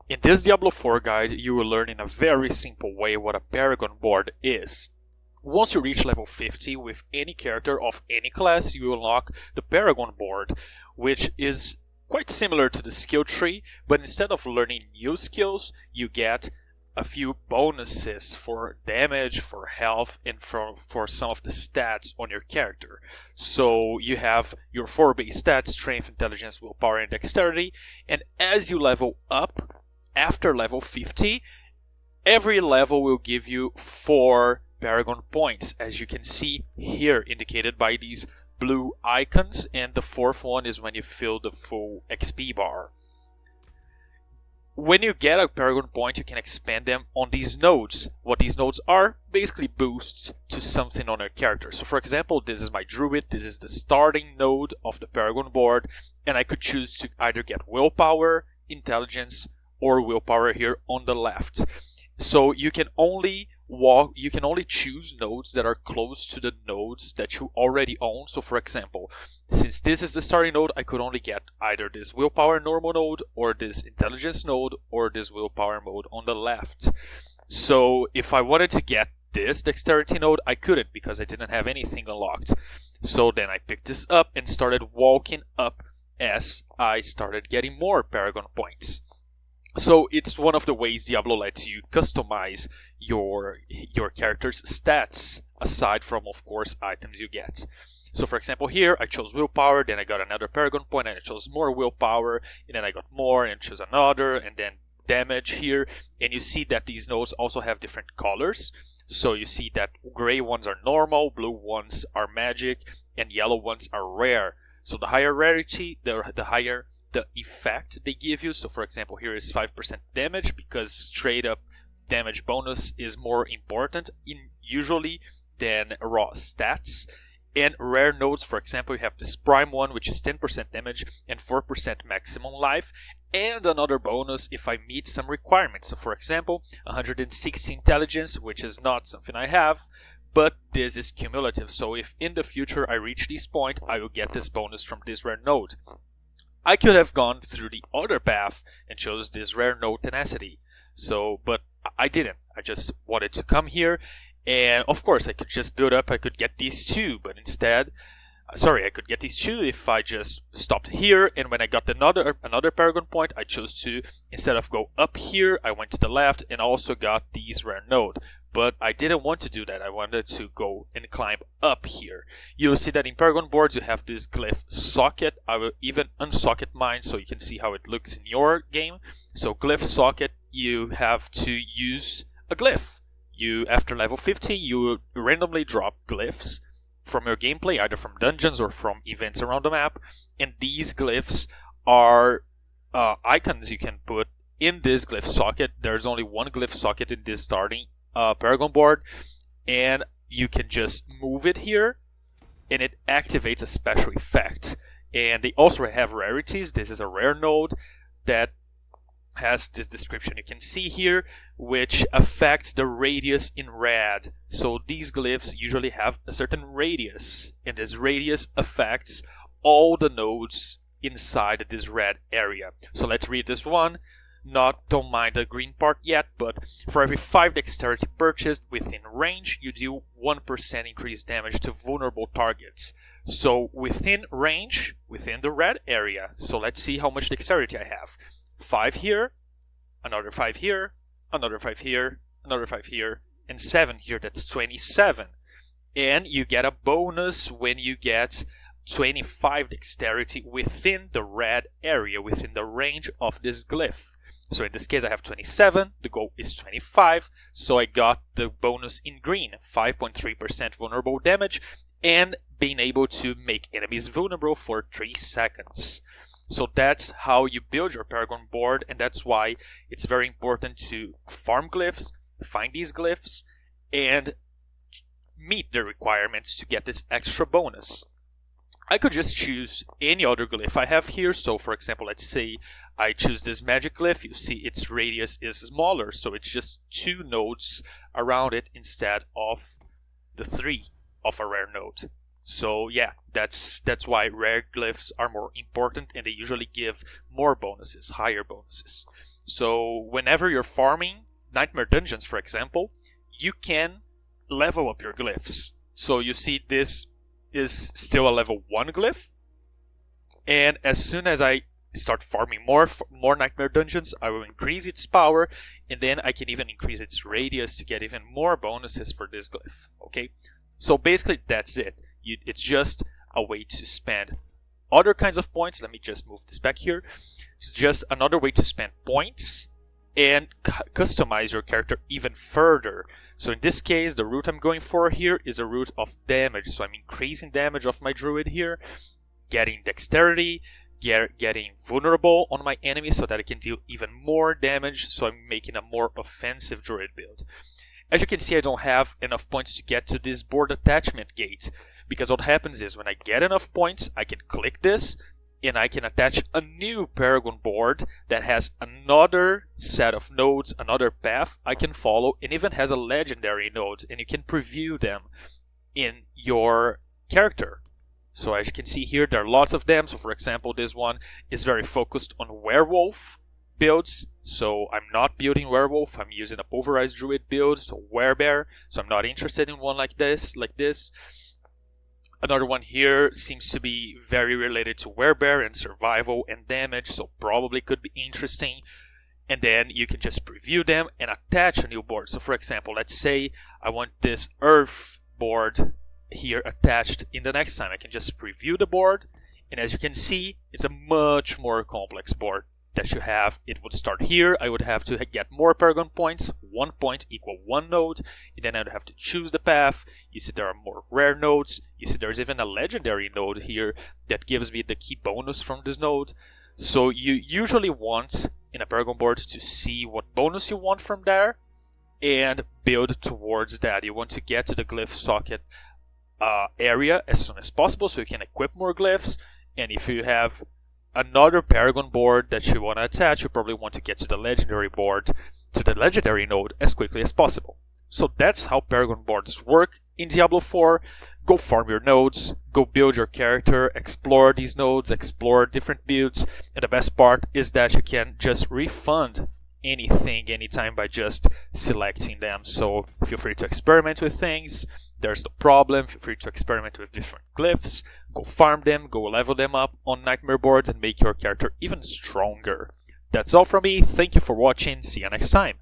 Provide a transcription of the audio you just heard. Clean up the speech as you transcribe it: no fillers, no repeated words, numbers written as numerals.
In this Diablo 4 guide, you will learn in a very simple way what a Paragon Board is. Once you reach level 50 with any character of any class, you unlock the Paragon Board, which is quite similar to the skill tree, but instead of learning new skills, you get a few bonuses for damage, for health, and for some of the stats on your character. So you have your 4 base stats: strength, intelligence, willpower, and dexterity, and as you level up, after level 50, every level will give you 4 Paragon Points, as you can see here, indicated by these blue icons, and the 4th one is when you fill the full XP bar. When you get a Paragon Point, you can expand them on these nodes. What these nodes are, basically boosts to something on your character. So for example, this is my Druid, this is the starting node of the Paragon Board, and I could choose to either get willpower, intelligence, or willpower here on the left. So you can only choose nodes that are close to the nodes that you already own. So for example, since this is the starting node, I could only get either this willpower normal node, or this intelligence node, or this willpower mode on the left. So if I wanted to get this dexterity node, I couldn't because I didn't have anything unlocked. So then I picked this up and started walking up as I started getting more Paragon Points. So it's one of the ways Diablo lets you customize your character's stats, aside from, of course, items you get. So for example, here I chose willpower, then I got another Paragon Point, and I chose more willpower, and then I got more, and chose another, and then damage here. And you see that these nodes also have different colors. So you see that gray ones are normal, blue ones are magic, and yellow ones are rare. So the higher rarity, the higher the effect they give you. So for example, here is 5% damage, because straight up damage bonus is more important usually than raw stats. And rare nodes, for example, you have this prime one, which is 10% damage and 4% maximum life, and another bonus if I meet some requirements. So for example, 160 intelligence, which is not something I have, but this is cumulative. So if in the future I reach this point, I will get this bonus from this rare node. I could have gone through the other path and chose this rare node tenacity. But I didn't. I just wanted to come here, and of course I could just build up, I could get these two, but instead, I could get these two if I just stopped here, and when I got another Paragon Point, I chose to, instead of go up here, I went to the left and also got these rare node. But I didn't want to do that. I wanted to go and climb up here. You'll see that in Paragon Boards you have this Glyph Socket. I will even unsocket mine so you can see how it looks in your game. So Glyph Socket, you have to use a glyph. After level 50, you randomly drop glyphs from your gameplay, either from dungeons or from events around the map. And these glyphs are icons you can put in this Glyph Socket. There's only one Glyph Socket in this starting Paragon Board, and you can just move it here and it activates a special effect. And they also have rarities. This is a rare node that has this description you can see here, which affects the radius in red. So these glyphs usually have a certain radius, and this radius affects all the nodes inside this red area. So let's read this one. Don't mind the green part yet, but for every 5 dexterity purchased within range, you deal 1% increased damage to vulnerable targets. So within range, within the red area. So let's see how much dexterity I have. 5 here, another 5 here, another 5 here, another 5 here, and 7 here. That's 27. And you get a bonus when you get 25 dexterity within the red area, within the range of this glyph. So in this case I have 27, the goal is 25, so I got the bonus in green, 5.3% vulnerable damage, and being able to make enemies vulnerable for 3 seconds. So that's how you build your Paragon Board, and that's why it's very important to farm glyphs, find these glyphs, and meet the requirements to get this extra bonus. I could just choose any other glyph I have here. So for example, let's say I choose this magic glyph. You see its radius is smaller, so it's just 2 nodes around it instead of the 3 of a rare node. So yeah, that's why rare glyphs are more important, and they usually give more bonuses, higher bonuses. So whenever you're farming Nightmare Dungeons, for example, you can level up your glyphs. So you see this is still a level 1 glyph, and as soon as I start farming more Nightmare Dungeons, I will increase its power, and then I can even increase its radius to get even more bonuses for this glyph. Okay, so basically that's it. It's just a way to spend other kinds of points. Let me just move this back here. It's just another way to spend points and customize your character even further. So in this case, the route I'm going for here is a route of damage. So I'm increasing damage of my druid here, getting dexterity, getting vulnerable on my enemy so that I can deal even more damage. So I'm making a more offensive druid build. As you can see, I don't have enough points to get to this board attachment gate, because what happens is when I get enough points, I can click this and I can attach a new Paragon board that has another set of nodes, another path I can follow, and even has a legendary node, and you can preview them in your character. So as you can see here, there are lots of them. So for example, this one is very focused on werewolf builds. So I'm not building werewolf, I'm using a pulverized druid build, so werebear. So I'm not interested in one like this. Another one here seems to be very related to werebear and survival and damage, so probably could be interesting. And then you can just preview them and attach a new board. So for example, let's say I want this earth board here attached in the next time. I can just preview the board, and as you can see, it's a much more complex board that you have. It would start here. I would have to get more Paragon points. 1 point equal 1 node, and then I would have to choose the path. You see there are more rare nodes. You see there's even a legendary node here that gives me the key bonus from this node. So you usually want in a Paragon board to see what bonus you want from there and build towards that. You want to get to the Glyph Socket area as soon as possible so you can equip more glyphs. And if you have another Paragon board that you want to attach, you probably want to get to the legendary board, to the legendary node as quickly as possible. So that's how Paragon boards work in Diablo 4. Go farm your nodes, go build your character, explore these nodes, explore different builds, and the best part is that you can just refund anything anytime by just selecting them. So feel free to experiment with things. There's no problem. Feel free to experiment with different glyphs. Go farm them, go level them up on Nightmare boards and make your character even stronger. That's all from me. Thank you for watching. See you next time.